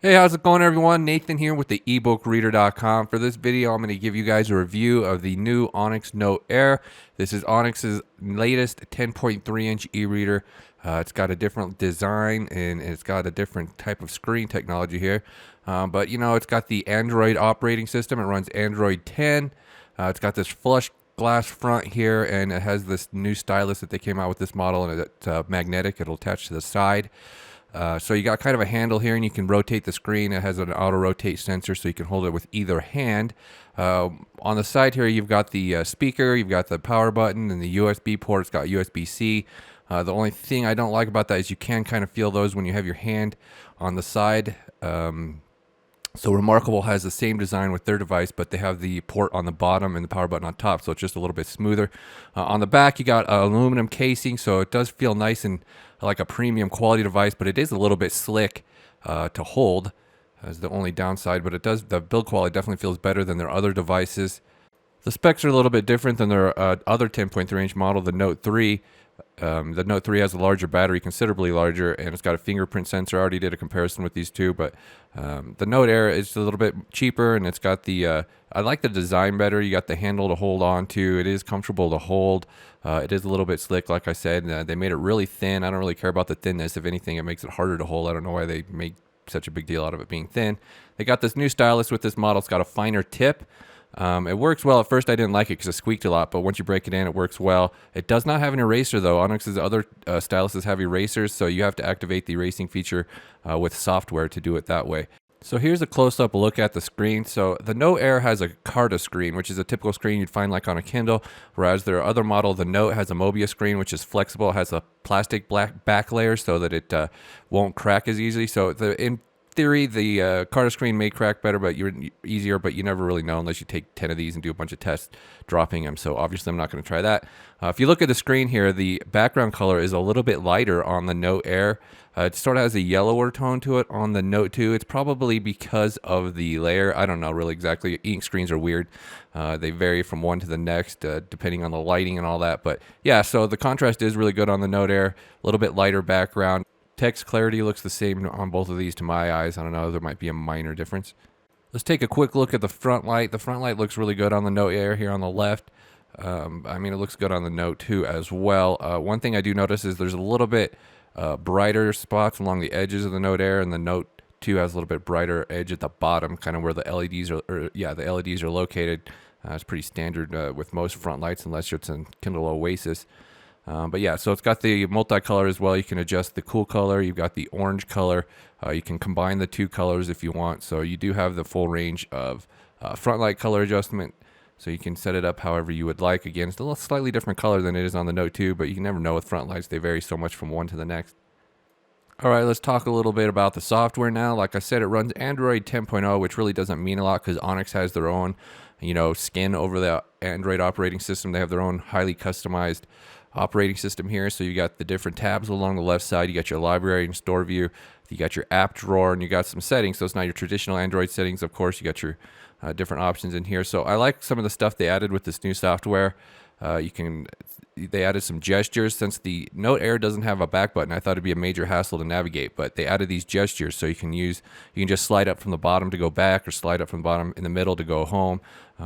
Hey, how's it going, everyone? Nathan here with the ebookreader.com. For this video, I'm going to give you guys a review of the new Onyx Note Air. This is Onyx's latest 10.3-inch e-reader. It's got a different design and it's got a different type of screen technology here. But you know, it's got the Android operating system. It runs Android 10. It's got this flush glass front here, and it has this new stylus that they came out with this model, and it's magnetic. It'll attach to the side. So you got kind of a handle here, and you can rotate the screen. It has an auto rotate sensor, so you can hold it with either hand. On the side here, you've got the speaker, you've got the power button, and the USB port. It's got USB-C. The only thing I don't like about that is you can kind of feel those when you have your hand on the side. So Remarkable has the same design with their device, but they have the port on the bottom and the power button on top, so it's just a little bit smoother. On the back, you got aluminum casing, so it does feel nice and like a premium quality device, but it is a little bit slick to hold, as the only downside. But the build quality definitely feels better than their other devices. The specs are a little bit different than their other 10.3-inch model, the Note 3. The Note 3 has a larger battery, considerably larger, and it's got a fingerprint sensor. I already did a comparison with these two, but the Note Air is a little bit cheaper, and it's got the, I like the design better. You got the handle to hold on to. It is comfortable to hold. It is a little bit slick, like I said. They made it really thin. I don't really care about the thinness. If anything, it makes it harder to hold. I don't know why they make such a big deal out of it being thin. They got this new stylus with this model. It's got a finer tip. It works well. At first I didn't like it because it squeaked a lot, but once you break it in, it works well. It does not have an eraser though. Onyx's other styluses have erasers, so you have to activate the erasing feature with software to do it that way. So here's a close-up look at the screen. So the Note Air has a Carta screen, which is a typical screen you'd find like on a Kindle, whereas their other model, the Note, has a Mobius screen, which is flexible. It has a plastic black back layer so that it won't crack as easily. So in theory, the Carta screen may crack better, but easier, but you never really know unless you take 10 of these and do a bunch of tests dropping them. So obviously I'm not going to try that. If you look at the screen here, the background color is a little bit lighter on the Note Air. It sort of has a yellower tone to it on the Note 2. It's probably because of the layer. I don't know really exactly. Ink screens are weird. They vary from one to the next depending on the lighting and all that. But yeah, so the contrast is really good on the Note Air. A little bit lighter background. Text clarity looks the same on both of these to my eyes. I don't know, there might be a minor difference. Let's take a quick look at the front light. The front light looks really good on the Note Air here on the left. I mean, it looks good on the Note 2 as well. One thing I do notice is there's a little bit brighter spots along the edges of the Note Air, and the Note 2 has a little bit brighter edge at the bottom, kind of where the LEDs are, the LEDs are located. It's pretty standard with most front lights, unless it's in Kindle Oasis. But yeah, so it's got the multicolor as well. You can adjust the cool color. You've got the orange color. You can combine the two colors if you want. So you do have the full range of front light color adjustment. So you can set it up however you would like. Again, it's a little slightly different color than it is on the Note 2, but you can never know with front lights. They vary so much from one to the next. All right, let's talk a little bit about the software now. Like I said, it runs Android 10.0, which really doesn't mean a lot because Onyx has their own, skin over the Android operating system. They have their own highly customized operating system here. So you got the different tabs along the left side. You got your library and store view. You got your app drawer, and you got some settings. So it's not your traditional Android settings, of course. You got your different options in here. So I like some of the stuff they added with this new software. They added some gestures. Since the Note Air doesn't have a back button, I thought it'd be a major hassle to navigate, but they added these gestures, so you can just slide up from the bottom to go back, or slide up from the bottom in the middle to go home.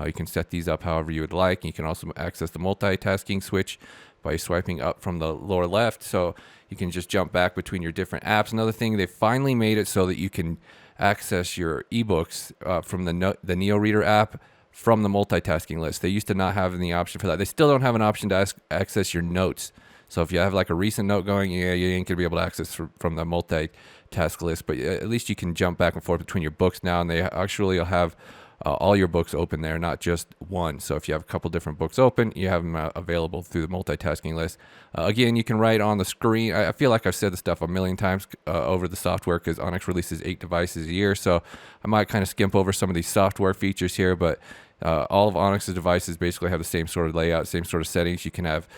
You can set these up however you would like. You can also access the multitasking switch by swiping up from the lower left, so you can just jump back between your different apps. Another thing, they finally made it so that you can access your ebooks from the Neo Reader app from the multitasking list. They used to not have any option for that. They still don't have an option to access your notes. So if you have like a recent note going, you ain't gonna be able to access from the multitask list, but at least you can jump back and forth between your books now, and they actually will have all your books open there, not just one. So if you have a couple different books open, you have them available through the multitasking list. Again, you can write on the screen. I feel like I've said this stuff a million times over the software, because Onyx releases 8 devices a year. So I might kind of skimp over some of these software features here, but all of Onyx's devices basically have the same sort of layout, same sort of settings. You can have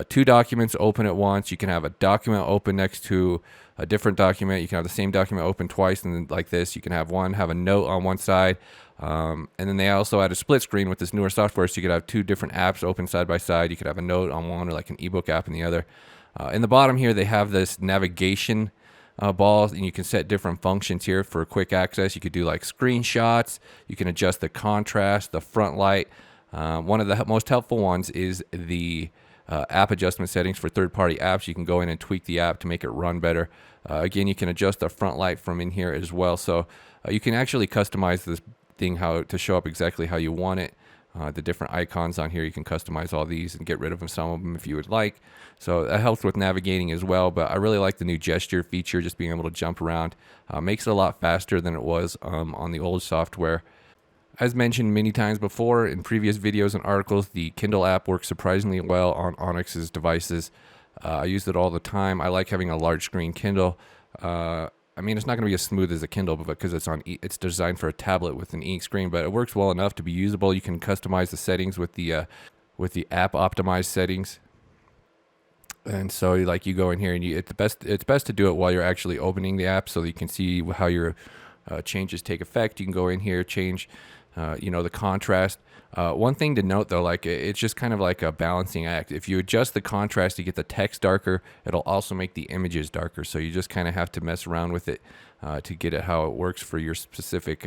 2 documents open at once. You can have a document open next to a different document. You can have the same document open twice, and then like this, you can have a note on one side. And then they also add a split screen with this newer software, so you could have 2 different apps open side by side. You could have a note on one, or like an ebook app in the other. In the bottom here, they have this navigation balls, and you can set different functions here for quick access. You could do like screenshots. You can adjust the contrast, the front light. One of the most helpful ones is the app adjustment settings for third-party apps. You can go in and tweak the app to make it run better. Again, you can adjust the front light from in here as well. So you can actually customize this thing how to show up exactly how you want it. The different icons on here, you can customize all these and get rid of some of them if you would like. So that helps with navigating as well. But I really like the new gesture feature, just being able to jump around. Makes it a lot faster than it was on the old software. As mentioned many times before in previous videos and articles, the Kindle app works surprisingly well on Onyx's devices. I use it all the time. I like having a large screen Kindle. I mean, it's not going to be as smooth as a Kindle, but because it's designed for a tablet with an ink screen, but it works well enough to be usable. You can customize the settings with the app optimized settings. And so, like, you go in here and it's best to do it while you're actually opening the app, so that you can see how your changes take effect. You can go in here, change, the contrast. One thing to note though, like, it's just kind of like a balancing act. If you adjust the contrast to get the text darker, it'll also make the images darker. So you just kind of have to mess around with it to get it how it works for your specific,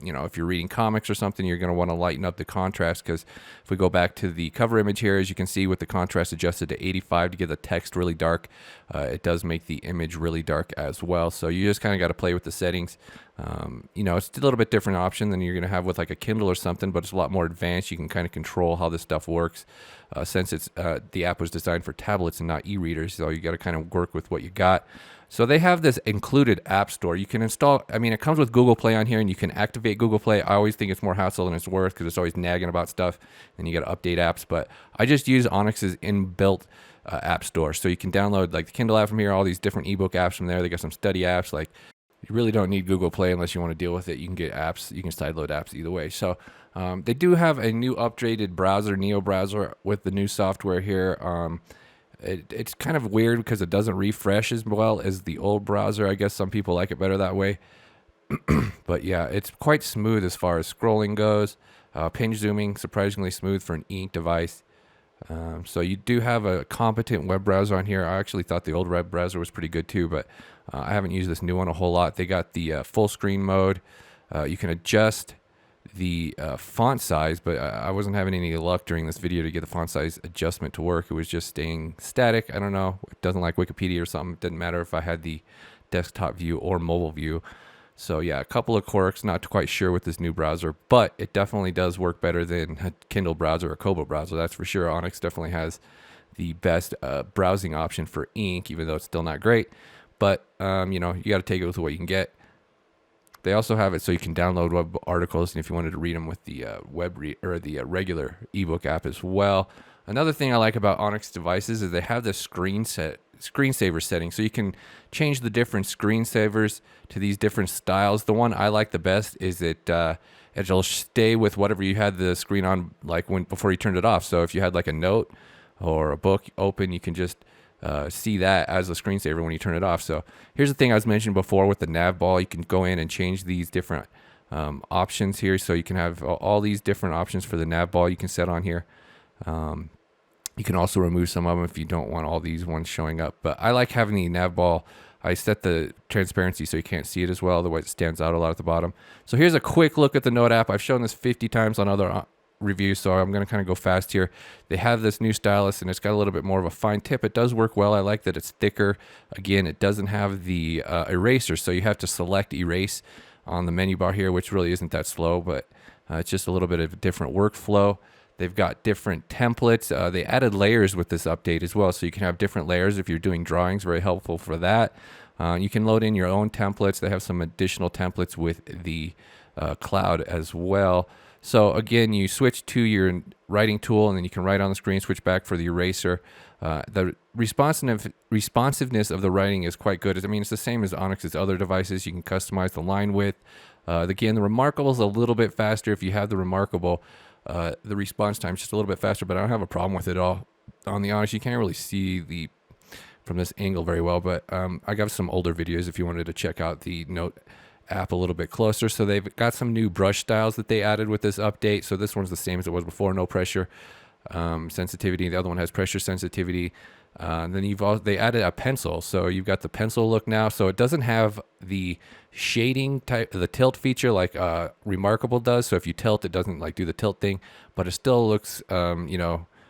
if you're reading comics or something, you're going to want to lighten up the contrast, because if we go back to the cover image here, as you can see with the contrast adjusted to 85 to get the text really dark, it does make the image really dark as well. So you just kind of got to play with the settings. It's a little bit different option than you're going to have with like a Kindle or something, but it's a lot more advanced. You can kind of control how this stuff works since the app was designed for tablets and not e-readers. So you got to kind of work with what you got. So they have this included app store. You can install, it comes with Google Play on here, and you can activate Google Play. I always think it's more hassle than it's worth, because it's always nagging about stuff, and you got to update apps. But I just use Onyx's inbuilt app store. So you can download like the Kindle app from here, all these different ebook apps from there. They got some study apps. Like, you really don't need Google Play unless you want to deal with it. You can get apps. You can sideload apps either way. So they do have a new updated browser, Neo browser, with the new software here. It's kind of weird because it doesn't refresh as well as the old browser. I guess some people like it better that way. But yeah, it's quite smooth as far as scrolling goes. Pinch zooming, surprisingly smooth for an ink device. So you do have a competent web browser on here. I actually thought the old web browser was pretty good too, but I haven't used this new one a whole lot. They got the full screen mode. You can adjust the font size, but I wasn't having any luck during this video to get the font size adjustment to work. It was just staying static. I don't know. It doesn't like Wikipedia or something. It didn't matter if I had the desktop view or mobile view. So yeah, a couple of quirks. Not quite sure with this new browser, but it definitely does work better than a Kindle browser or Kobo browser. That's for sure. Onyx definitely has the best browsing option for ink, even though it's still not great. But you got to take it with what you can get. They also have it so you can download web articles, and if you wanted to read them with the regular ebook app as well. Another thing I like about Onyx devices is they have this screensaver setting, so you can change the different screensavers to these different styles. The one I like the best is it'll stay with whatever you had the screen on, like before you turned it off. So if you had like a note or a book open, you can just see that as a screensaver when you turn it off. So here's the thing I was mentioning before with the nav ball. You can go in and change these different options here. So you can have all these different options for the nav ball you can set on here. You can also remove some of them if you don't want all these ones showing up. But I like having the nav ball. I set the transparency so you can't see it as well. Otherwise it stands out a lot at the bottom. So here's a quick look at the Note app. I've shown this 50 times on other review, so I'm going to kind of go fast here. They have this new stylus, and it's got a little bit more of a fine tip. It does work well. I like that it's thicker. Again, it doesn't have the eraser, so you have to select erase on the menu bar here, which really isn't that slow, but it's just a little bit of a different workflow. They've got different templates. They added layers with this update as well, so you can have different layers if you're doing drawings. Very helpful for that. You can load in your own templates. They have some additional templates with the cloud as well. So again, you switch to your writing tool, and then you can write on the screen, switch back for the eraser. The responsiveness of the writing is quite good. It's the same as Onyx's other devices. You can customize the line width. Again, the Remarkable is a little bit faster. If you have the Remarkable, the response time is just a little bit faster, but I don't have a problem with it all. On the Onyx, you can't really see from this angle very well, but I got some older videos if you wanted to check out the Note app a little bit closer. So they've got some new brush styles that they added with this update. So this one's the same as it was before, no pressure sensitivity. The other one has pressure sensitivity. Then they added a pencil, so you've got the pencil look now. So it doesn't have the shading type, the tilt feature like Remarkable does. So if you tilt, it doesn't like do the tilt thing, but it still looks,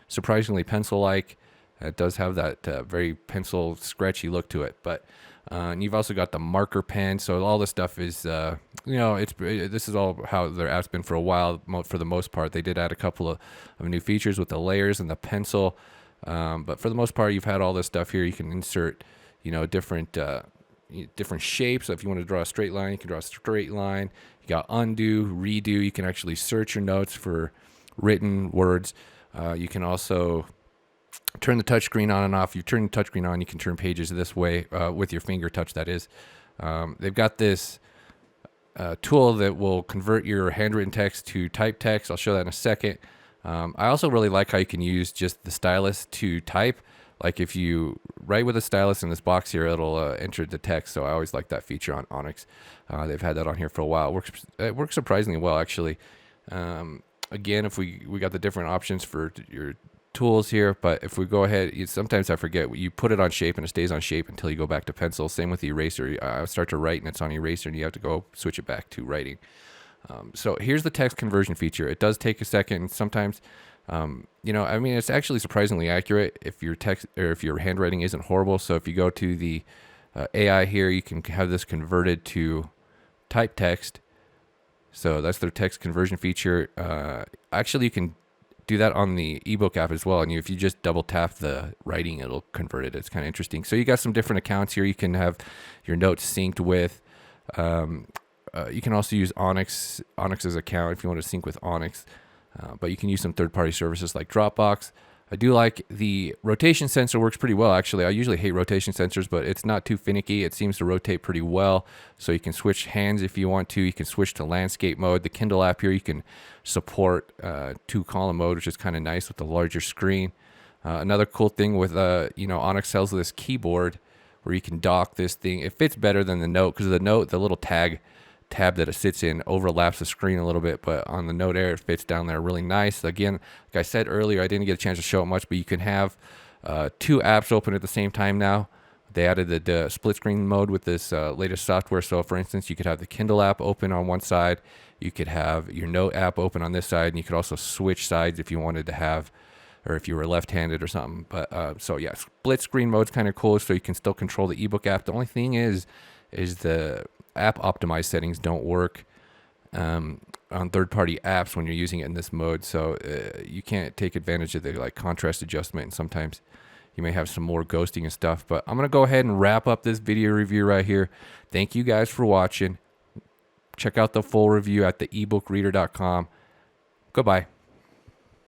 surprisingly pencil-like. It does have that very pencil scratchy look to it, but and you've also got the marker pen. So all this stuff is, this is all how their app's been for a while. For the most part, they did add a couple of new features with the layers and the pencil. But for the most part, you've had all this stuff here. You can insert, different shapes. So if you want to draw a straight line, you can draw a straight line. You got undo, redo. You can actually search your notes for written words. You can also turn the touchscreen on and off. You turn the touchscreen on, you can turn pages this way with your finger touch, that is. They've got this tool that will convert your handwritten text to typed text. I'll show that in a second. I also really like how you can use just the stylus to type. Like if you write with a stylus in this box here, it'll enter the text. So I always like that feature on Onyx. They've had that on here for a while. It works surprisingly well, actually. Again, if we got the different options for your tools here, but if we go ahead, sometimes I forget, you put it on shape and it stays on shape until you go back to pencil. Same with the eraser. I start to write and it's on eraser and you have to go switch it back to writing. So here's the text conversion feature. It does take a second sometimes. It's actually surprisingly accurate if your text or if your handwriting isn't horrible. So if you go to the AI here, you can have this converted to type text. So that's their text conversion feature. Actually, you can do that on the ebook app as well. And if you just double tap the writing, it'll convert it. It's kind of interesting. So you got some different accounts here. You can have your notes synced with. You can also use Onyx's account if you want to sync with Onyx. But you can use some third-party services like Dropbox. I do like the rotation sensor, works pretty well, actually. I usually hate rotation sensors, but it's not too finicky. It seems to rotate pretty well. So you can switch hands if you want to. You can switch to landscape mode. The Kindle app here, you can support 2-column mode, which is kind of nice with the larger screen. Another cool thing with, Onyx sells this keyboard where you can dock this thing. It fits better than the Note because the Note, the little tab that it sits in overlaps the screen a little bit, but on the Note Air it fits down there really nice. Again, like I said earlier, I didn't get a chance to show it much, but you can have 2 apps open at the same time now. They added the split screen mode with this latest software. So for instance, you could have the Kindle app open on one side, you could have your Note app open on this side, and you could also switch sides if you wanted to have, or if you were left-handed or something. But so yeah, split screen mode's kind of cool, so you can still control the ebook app. The only thing is the app optimized settings don't work on third-party apps when you're using it in this mode, so you can't take advantage of the contrast adjustment, and sometimes you may have some more ghosting and stuff. But I'm gonna go ahead and wrap up this video review right here. Thank you guys for watching. Check out the full review at the ebookreader.com. Goodbye.